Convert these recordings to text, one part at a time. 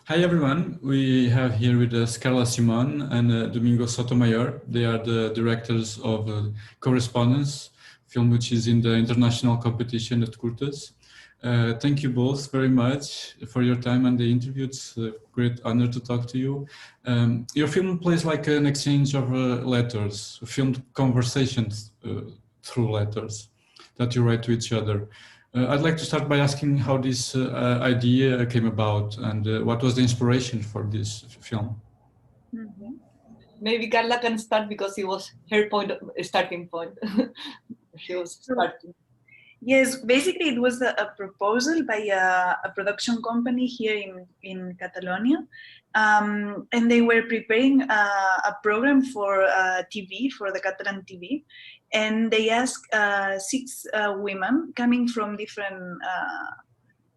Hi everyone, we have here with us Carla, Simón and Dominga Sotomayor. They are the directors of Correspondence, film which is in the international competition at Curtas. Thank you both very much for your time and the interview. It's a great honor to talk to you. Your film plays like an exchange of letters, filmed conversations through letters that you write to each other. I'd like to start by asking how this idea came about and what was the inspiration for this film? Mm-hmm. Maybe Carla can start because it was her starting point. She was starting. Yes, basically it was a proposal by a production company here in Catalonia. And they were preparing a program for TV, for the Catalan TV. And they asked 6 women coming from different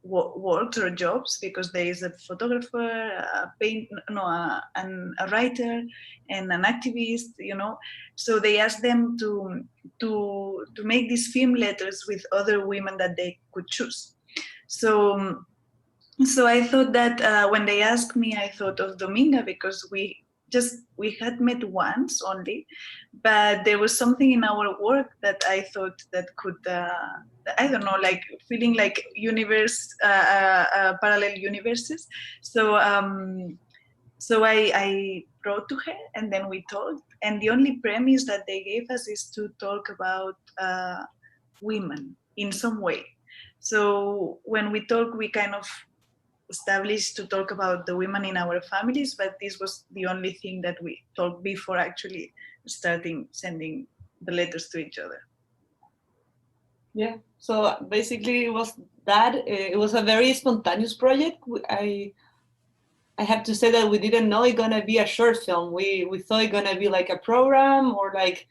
works or jobs, because there is a photographer, a writer, and an activist, So they asked them to make these film letters with other women that they could choose. So I thought that when they asked me, I thought of Dominga, because we had met once only, but there was something in our work that I thought that could, I don't know, like feeling like parallel universes. So I wrote to her, and then we talked, and the only premise that they gave us is to talk about women in some way. So when we talk, we kind of established to talk about the women in our families, but this was the only thing that we talked before actually starting sending the letters to each other. Yeah, so basically it was that. It was a very spontaneous project. I have to say that we didn't know it gonna be a short film. We thought it gonna be like a program or like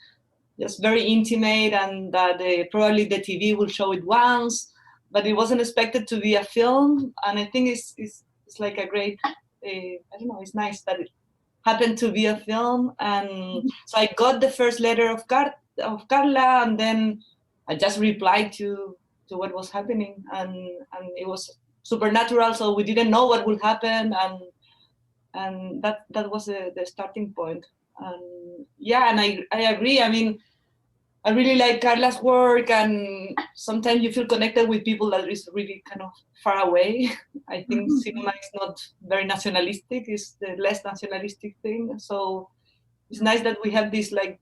just very intimate, and that probably the TV will show it once, but it wasn't expected to be a film. And I think it's like a great, I don't know, it's nice that it happened to be a film. And so I got the first letter of Carla, and then I just replied to what was happening, and it was supernatural, so we didn't know what would happen, and that was the starting point. And yeah, and I agree. I mean, I really like Carla's work, and sometimes you feel connected with people that is really kind of far away. I think cinema is not very nationalistic, it's the less nationalistic thing. So it's nice that we have this like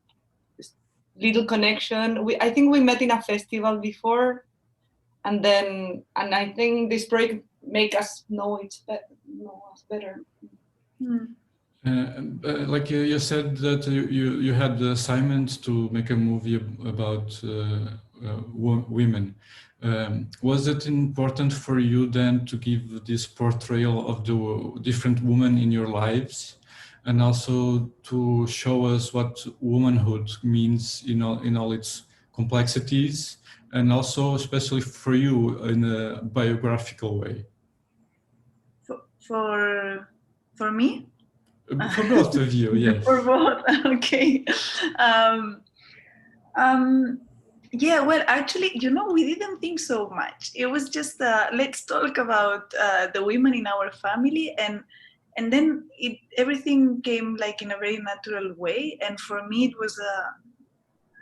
this little connection. I think we met in a festival before, and I think this project make us know us better. Like you said that you had the assignment to make a movie about women. Was it important for you then to give this portrayal of the different women in your lives, and also to show us what womanhood means, in all its complexities, and also especially for you in a biographical way? For me? For both of you, yes. For both, okay. Yeah, well, actually, we didn't think so much. It was just let's talk about the women in our family, and then everything came like in a very natural way. And for me, it was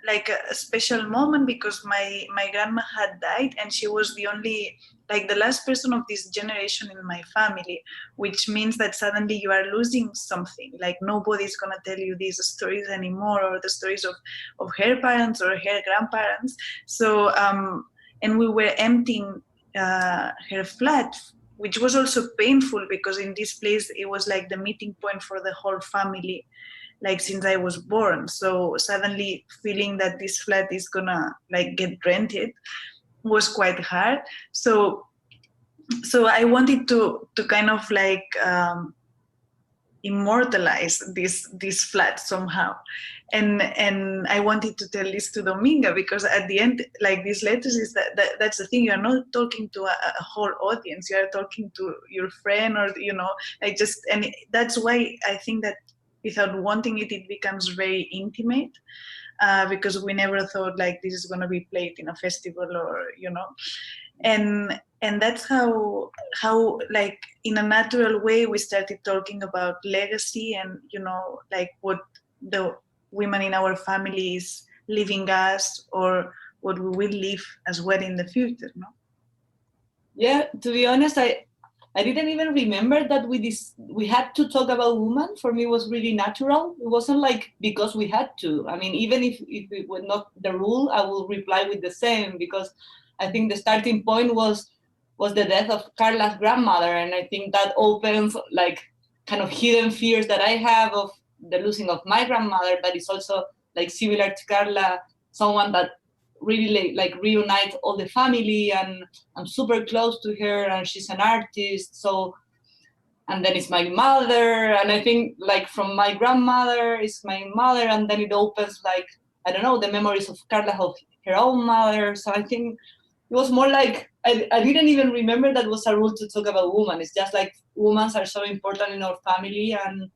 like a special moment, because my grandma had died, and she was the last person of this generation in my family, which means that suddenly you are losing something. Like nobody's gonna tell you these stories anymore, or the stories of her parents or her grandparents. So and we were emptying her flat, which was also painful, because in this place it was like the meeting point for the whole family, like since I was born. So suddenly feeling that this flat is gonna like get rented was quite hard. So I wanted to kind of like immortalize this flat somehow, and I wanted to tell this to Dominga, because at the end, like these letters is that's the thing. You are not talking to a whole audience. You are talking to your friend, or and that's why I think that without wanting it becomes very intimate, because we never thought like this is going to be played in a festival, or and that's how like in a natural way we started talking about legacy and like what the women in our family is leaving us or what we will leave as well in the future, no? Yeah, to be honest, I didn't even remember that we had to talk about women. For me, it was really natural. It wasn't like because we had to. I mean, even if it were not the rule, I will reply with the same, because I think the starting point was the death of Carla's grandmother, and I think that opens like kind of hidden fears that I have of the losing of my grandmother, but it's also like similar to Carla, someone that really like reunite all the family, and I'm super close to her, and she's an artist. So, and then it's my mother, and I think like from my grandmother is my mother, and then it opens like, I don't know, the memories of Carla, of her own mother. So I think it was more like I didn't even remember that was a rule to talk about women. It's just like women are so important in our family and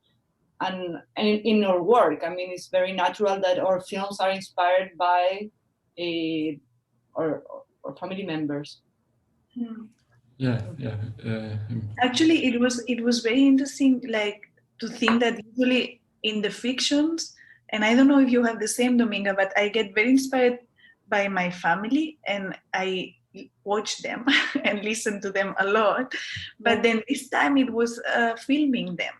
in our work. I mean, it's very natural that our films are inspired by or family members. Yeah. Actually, it was very interesting, like to think that usually in the fictions, and I don't know if you have the same, Dominga, but I get very inspired by my family and I watch them and listen to them a lot. But then this time it was filming them,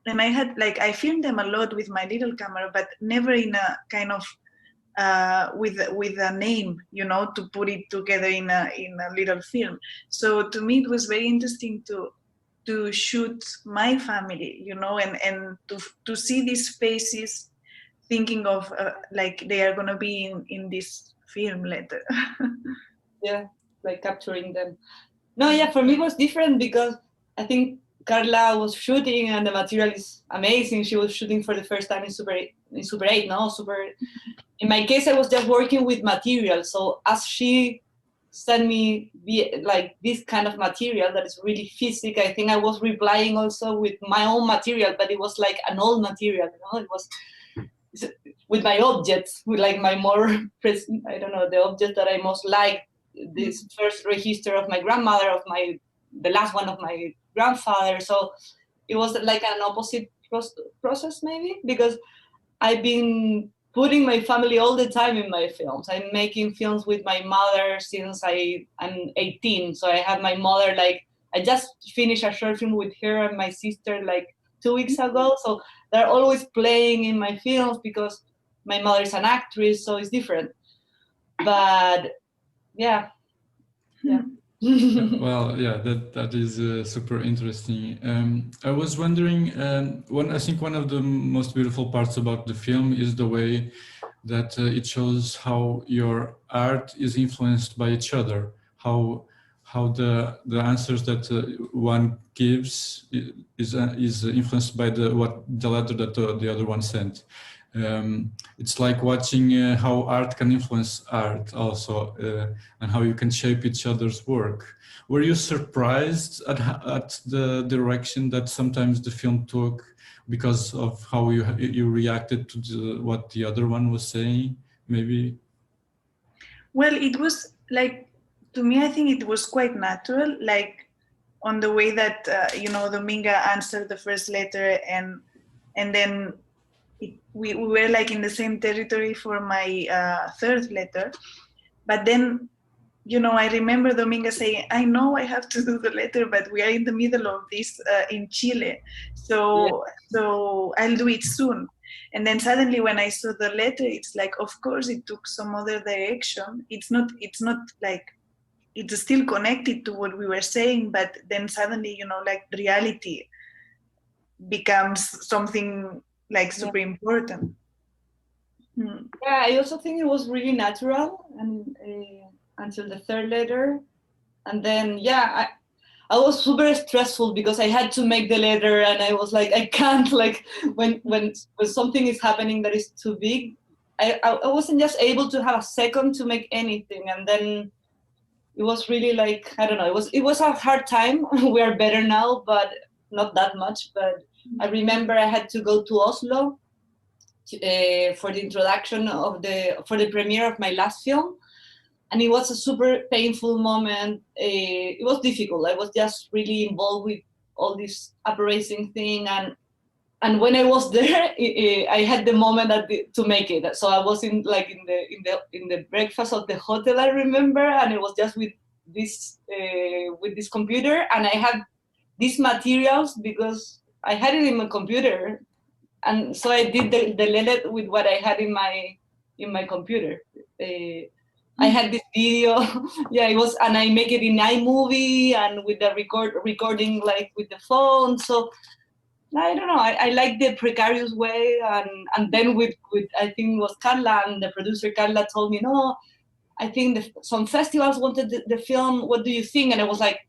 and I filmed them a lot with my little camera, but never in a kind of with a name, to put it together in a little film. So to me, it was very interesting to shoot my family, and to see these faces, thinking of like they are gonna be in this film later. Yeah, like capturing them. No, yeah, for me it was different because I think Carla was shooting and the material is amazing. She was shooting for the first time in Super 8, no? In my case, I was just working with material. So as she sent me like this kind of material that is really physical, I think I was replying also with my own material, but it was like an old material, It was with my objects, with like my more, I don't know, the object that I most like, this first register of my grandmother, the last one of my grandfather. So it was like an opposite process maybe, because I've been putting my family all the time in my films. I'm making films with my mother since I'm 18. So I have my mother, like, I just finished a short film with her and my sister like 2 weeks ago. So they're always playing in my films because my mother is an actress, so it's different. But yeah. Well, yeah, that is super interesting. I was wondering, I think one of the most beautiful parts about the film is the way that it shows how your art is influenced by each other, how the answers that one gives is influenced by the letter that the other one sent. It's like watching how art can influence art also, and how you can shape each other's work. Were you surprised at the direction that sometimes the film took because of how you reacted to what the other one was saying, maybe? Well, it was like, to me, I think it was quite natural, like on the way that, Dominga answered the first letter and then we were like in the same territory for my third letter. But then, I remember Dominga saying, I know I have to do the letter, but we are in the middle of this in Chile. So I'll do it soon. And then suddenly when I saw the letter, it's like, of course it took some other direction. It's not like, it's still connected to what we were saying, but then suddenly, like reality becomes something like super important. Yeah, I also think it was really natural and until the third letter. And then, yeah, I was super stressful because I had to make the letter and I was like, I can't, like, when something is happening that is too big, I wasn't just able to have a second to make anything. And then it was really like, I don't know, it was a hard time. We are better now, but not that much. But I remember I had to go to Oslo for the introduction for the premiere of my last film. and it was a super painful moment. It was difficult. I was just really involved with all this appraising thing, and when I was there, I had the moment to make it. So I was in the breakfast of the hotel, I remember, and it was just with this computer, and I had these materials because I had it in my computer, and so I did the letter with what I had in my computer. I had this video, yeah, it was, and I make it in iMovie and with the recording like with the phone. So I don't know. I like the precarious way, and then with I think it was Carla, and the producer Carla told me, no, I think some festivals wanted the film. What do you think? And I was like,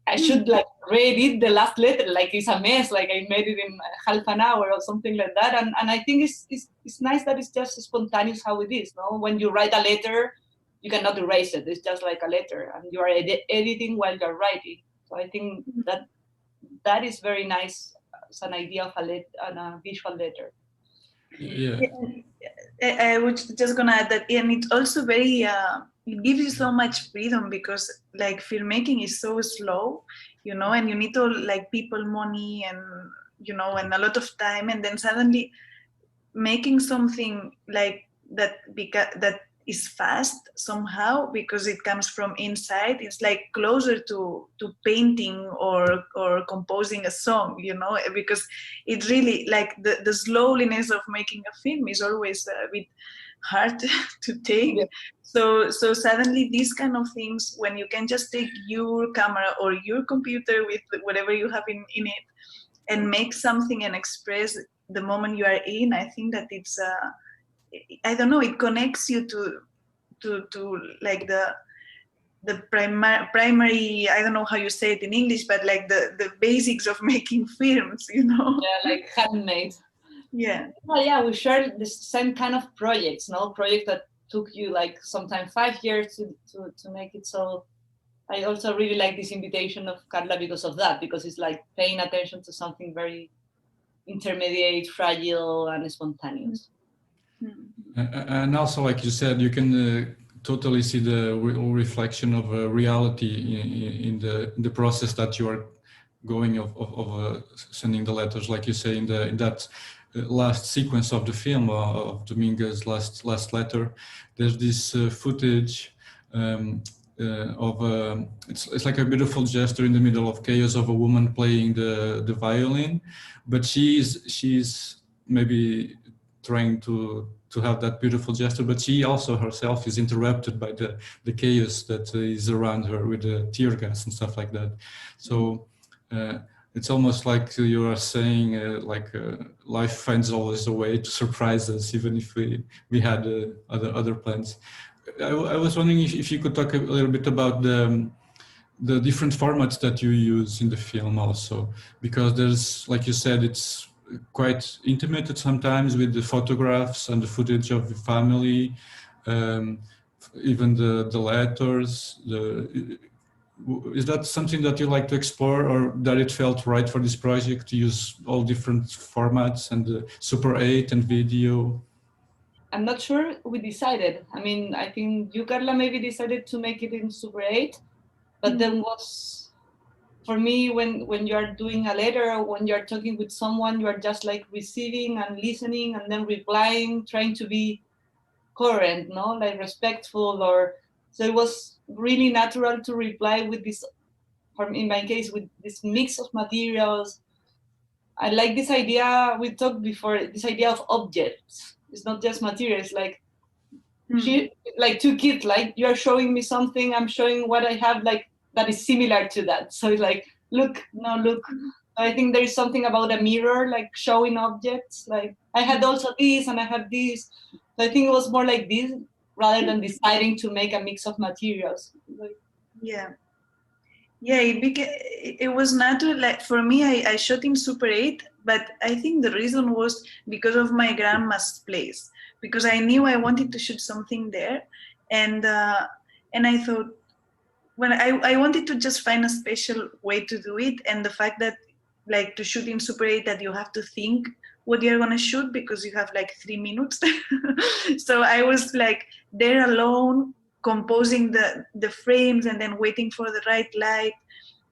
I should like read the last letter. Like it's a mess. Like I made it in half an hour or something like that. And I think it's nice that it's just spontaneous how it is. No, when you write a letter, you cannot erase it. It's just like a letter, and you are editing while you're writing. So I think that is very nice. It's an idea of a visual letter. Yeah. I was just gonna add that, and it's also very, it gives you so much freedom because like filmmaking is so slow, and you need to like people, money, and and a lot of time, and then suddenly making something like that that is fast somehow because it comes from inside. It's like closer to painting or composing a song, because it really like the slowliness of making a film is always a bit hard to take. Yeah. So suddenly these kind of things, when you can just take your camera or your computer with whatever you have in it and make something and express the moment you are in, I think that it's I don't know, it connects you to like the primary, I don't know how you say it in English, but like the basics of making films, Yeah, like handmade. Yeah. Well, yeah, we share the same kind of projects, project that took you like sometimes 5 years to make it. So I also really like this invitation of Carla because of that, because it's like paying attention to something very intermediate, fragile, and spontaneous. And also, like you said, you can totally see the reflection of reality in the process that you are going of sending the letters, like you say in that last sequence of the film of Dominga's last letter. There's this footage of it's like a beautiful gesture in the middle of chaos of a woman playing the violin, but she's maybe trying to have that beautiful gesture, but she also herself is interrupted by the chaos that is around her with the tear gas and stuff like that. So it's almost like you are saying life finds always a way to surprise us, even if we had other plans. I was wondering if you could talk a little bit about the different formats that you use in the film also, because there's, like you said, it's quite intimate sometimes with the photographs and the footage of the family, even the letters. Is that something that you like to explore, or that it felt right for this project to use all different formats and Super 8 and video? I'm not sure we decided. I mean, I think you, Carla, maybe decided to make it in Super 8, but then was, for me, when you are doing a letter or when you are talking with someone, you are just like receiving and listening and then replying, trying to be current, like respectful, or so it was really natural to reply with this, in my case, with this mix of materials. I like this idea we talked before, this idea of objects. It's not just materials, like like two kids, like you're showing me something, I'm showing what I have, like that is similar to that. So it's like, look. I think there is something about a mirror, like showing objects. Like I had also this and I have this. So I think it was more like this rather than deciding to make a mix of materials. Yeah, it was natural. Like for me, I shot in Super 8, but I think the reason was because of my grandma's place, because I knew I wanted to shoot something there, and I thought, when I wanted to just find a special way to do it, and the fact that like to shoot in Super 8 that you have to think what you're gonna shoot because you have like 3 minutes. So I was like there alone composing the frames and then waiting for the right light.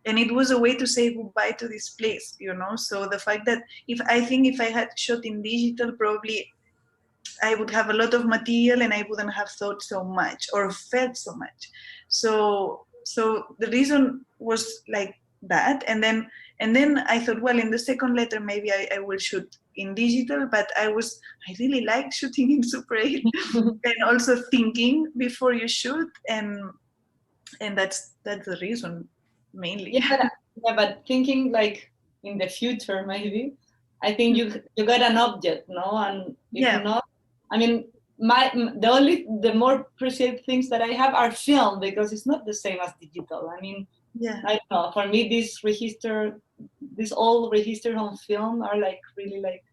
And it was a way to say goodbye to this place, you know. So the fact that if I had shot in digital, probably I would have a lot of material and I wouldn't have thought so much or felt so much. So the reason was like that. And then I thought, well, in the second letter, maybe I will shoot in digital, but I really liked shooting in Super 8 and also thinking before you shoot. And that's the reason mainly. But thinking like in the future, maybe, I think you got an object, no? And if not, I mean, the more precious things that I have are film, because it's not the same as digital. I mean, I don't know. For me, this old register on film are like really like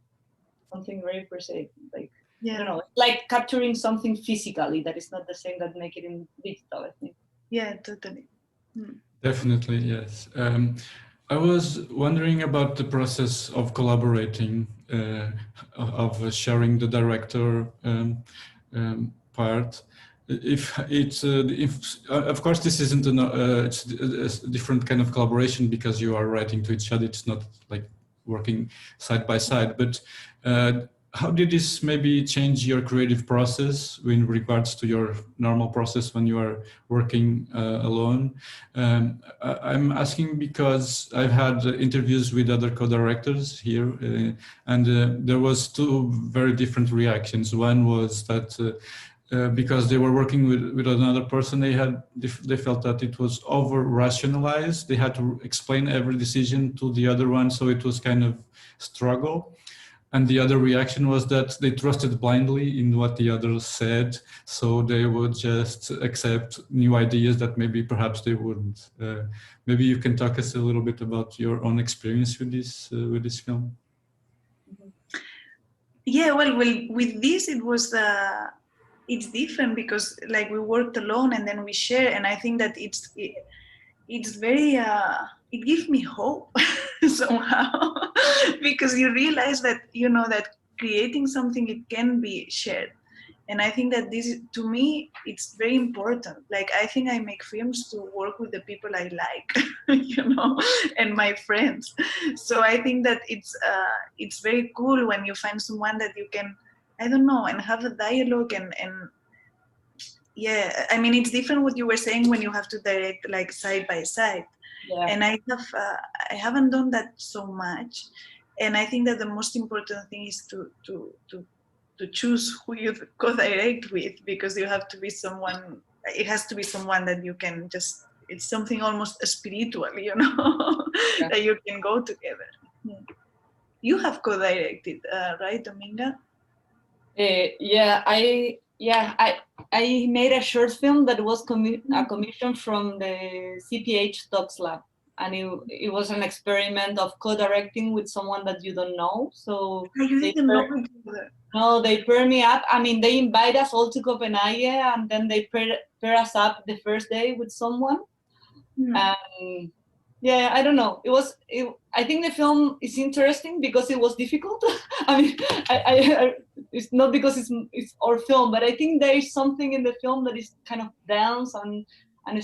something very precious. Like I don't know, like capturing something physically that is not the same that make it in digital, I think. Yeah, totally. Definitely, yes. I was wondering about the process of collaborating, of sharing the director part. If it's, of course, this isn't it's a different kind of collaboration because you are writing to each other. It's not like working side by side. But how did this maybe change your creative process in regards to your normal process when you are working alone? I'm asking because I've had interviews with other co-directors here, and there was two very different reactions. One was that because they were working with another person, they felt that it was over rationalized. They had to explain every decision to the other one, so it was kind of struggle. And the other reaction was that they trusted blindly in what the others said, so they would just accept new ideas that maybe perhaps they wouldn't. Maybe you can talk us a little bit about your own experience with this film. Yeah, well, with this it was it's different because like we worked alone and then we share, and I think that it's very it gives me hope somehow because you realize that that creating something, it can be shared. And I think that this, to me, it's very important. Like, I think I make films to work with the people I like, and my friends. So I think that it's very cool when you find someone that you can, I don't know, and have a dialogue and yeah, I mean, it's different what you were saying when you have to direct like side by side. Yeah. And I haven't done that so much. And I think that the most important thing is to choose who you co-direct with, because you have to be someone, it has to be someone that you can just, it's something almost spiritual, that you can go together. Yeah. You have co-directed, right, Dominga? I made a short film that was a commission from the CPH Talks Lab, and it was an experiment of co-directing with someone that you don't know. So you didn't know each other. No, they pair me up. I mean, they invite us all to Copenhagen, and then they pair us up the first day with someone. And yeah, I don't know. I think the film is interesting because it was difficult. I mean, it's not because it's our film, but I think there is something in the film that is kind of dense and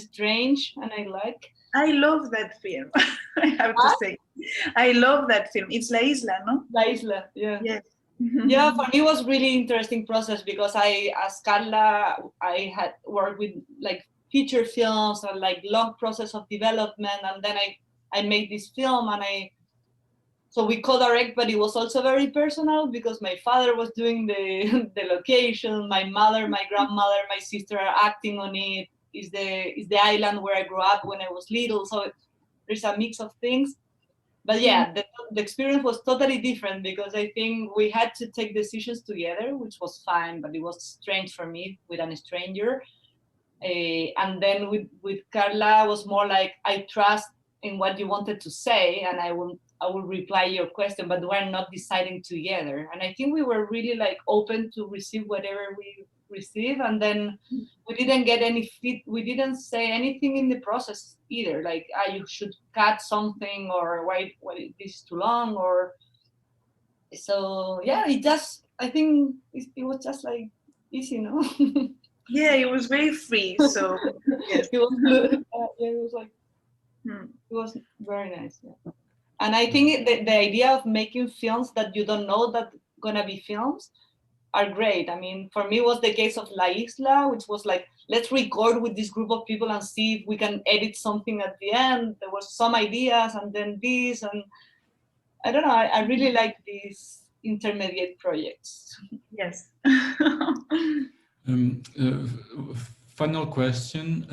strange, and I like. I love that film. I have to say, I love that film. It's La Isla, no? La Isla, yeah. Yes. Yeah, for me it was really interesting process because as Carla, I had worked with like feature films and like long process of development, and then I made this film, and so we co-direct, but it was also very personal because my father was doing the location, my mother, my grandmother, my sister are acting on it. Is the island where I grew up when I was little, so there's a mix of things. But yeah, the experience was totally different because I think we had to take decisions together, which was fine, but it was strange for me with a stranger. And then with Carla, was more like, I trust in what you wanted to say, and I will reply your question, but we're not deciding together. And I think we were really like open to receive whatever we receive, and then we didn't get any we didn't say anything in the process either, like you should cut something, or why this is too long, or so. Yeah, I think it was just like easy, no? Yeah, it was very free. So yes. It was good. Yeah, it was like, Hmm. it was very nice. Yeah. And I think the idea of making films that you don't know that gonna be films are great. I mean, for me, it was the case of La Isla, which was like, let's record with this group of people and see if we can edit something at the end. There was some ideas, and then this, and I don't know. I really like these intermediate projects. Yes. Final question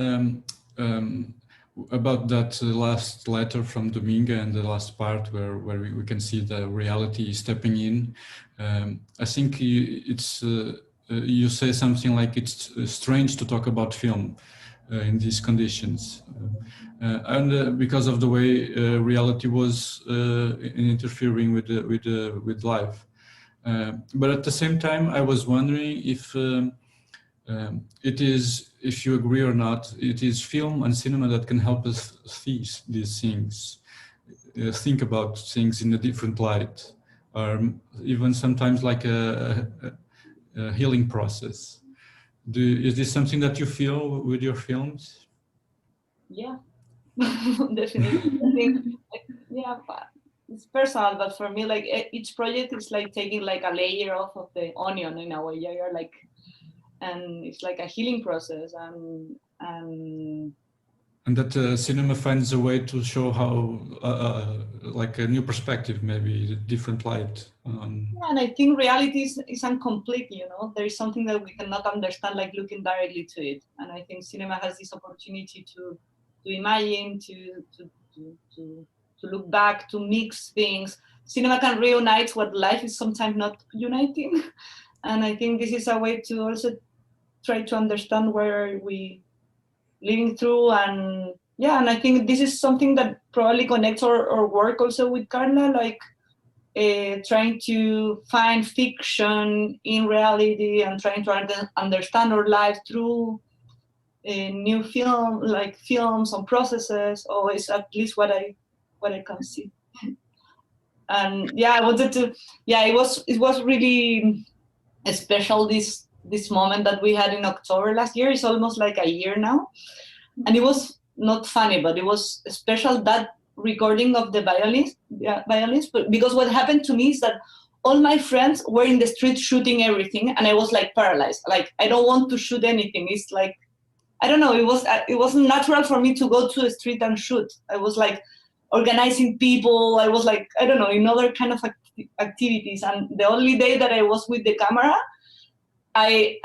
about that last letter from Dominga and the last part where we can see the reality stepping in. I think you say something like it's strange to talk about film in these conditions, and because of the way reality was interfering with life. But at the same time, I was wondering if it is, if you agree or not, it is film and cinema that can help us see these things, think about things in a different light, or even sometimes like a healing process. Is this something that you feel with your films? Yeah, definitely. I think, yeah, but it's personal, but for me, like each project is like taking like a layer off of the onion in a way. Yeah, you're like, and it's like a healing process, And that cinema finds a way to show how, like a new perspective, maybe a different light on. yeah, and I think reality is incomplete. You know, there is something that we cannot understand, like looking directly to it. And I think cinema has this opportunity to imagine, to look back, to mix things. Cinema can reunite what life is sometimes not uniting. And I think this is a way to also try to understand where we living through. And yeah, and I think this is something that probably connects our work also with Carla, like trying to find fiction in reality and trying to understand our life through new films and processes, or it's at least what I can see. And yeah, I wanted to, yeah, it was really special, this moment that we had in October last year. It's almost like a year now, and it was not funny, but it was special, that recording of the violins. But because what happened to me is that all my friends were in the street shooting everything, and I was like paralyzed. Like, I don't want to shoot anything. It's like, I don't know. It wasn't natural for me to go to the street and shoot. I was like organizing people. I was like, I don't know, in other kind of activities. And the only day that I was with the camera, I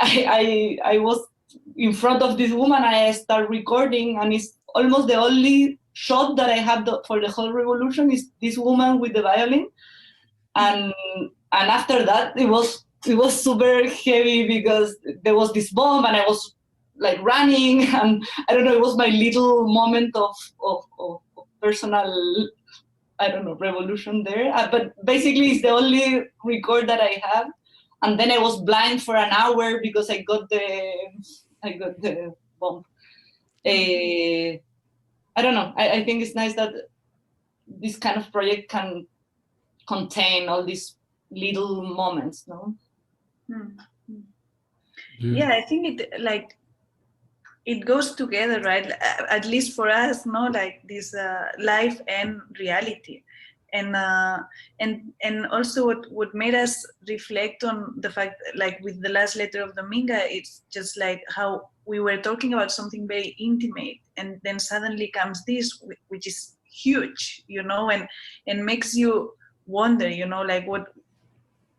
was in front of this woman. I start recording, and it's almost the only shot that I have for the whole revolution is this woman with the violin. And after that, it was super heavy because there was this bomb, and I was like running, and I don't know, it was my little moment of personal, I don't know, revolution there. But basically, it's the only record that I have. And then I was blind for an hour because I got the bomb. I don't know. I think it's nice that this kind of project can contain all these little moments, no? Yeah, I think it goes together, right? At least for us, no, like this life and reality. And also what made us reflect on the fact, like with the last letter of Dominga, it's just like how we were talking about something very intimate, and then suddenly comes this, which is huge, you know, and makes you wonder, you know, like, what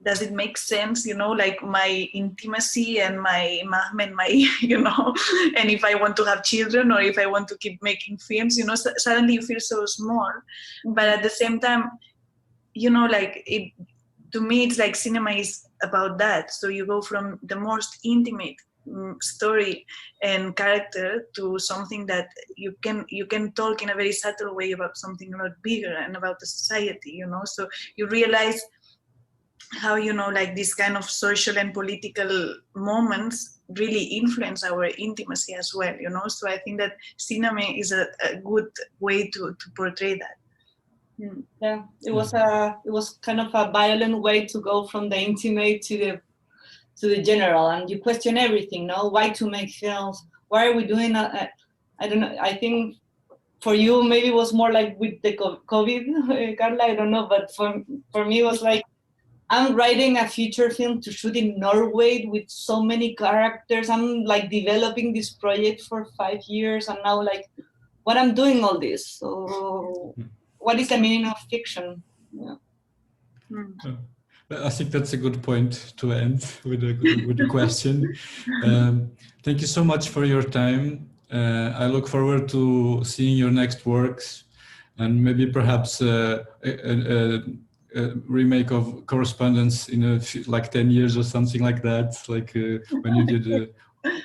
does it make sense, you know, like my intimacy and my and my, you know, and if I want to have children, or if I want to keep making films, you know, suddenly you feel so small. But at the same time, you know, like, it, to me, it's like cinema is about that. So you go from the most intimate story and character to something that you can talk in a very subtle way about something a lot bigger and about the society, you know. So you realize how, you know, like this kind of social and political moments really influence our intimacy as well, you know. So I think that cinema is a good way to portray that. Yeah, it was kind of a violent way to go from the intimate to to the general, and you question everything. No, why to make films? Why are we doing? I don't know. I think for you maybe it was more like with the COVID, Carla. I don't know, but for me it was like, I'm writing a feature film to shoot in Norway with so many characters. I'm like developing this project for 5 years, and now like, what I'm doing all this. So, what is the meaning of fiction? Yeah. I think that's a good point to end with a question. Thank you so much for your time. I look forward to seeing your next works, and maybe perhaps a remake of Correspondence in like 10 years or something like that, like when you did.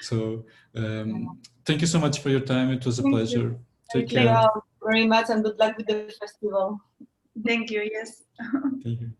So thank you so much for your time. It was a pleasure. Take care. Very much, and good luck with the festival. Thank you. Yes. Thank you.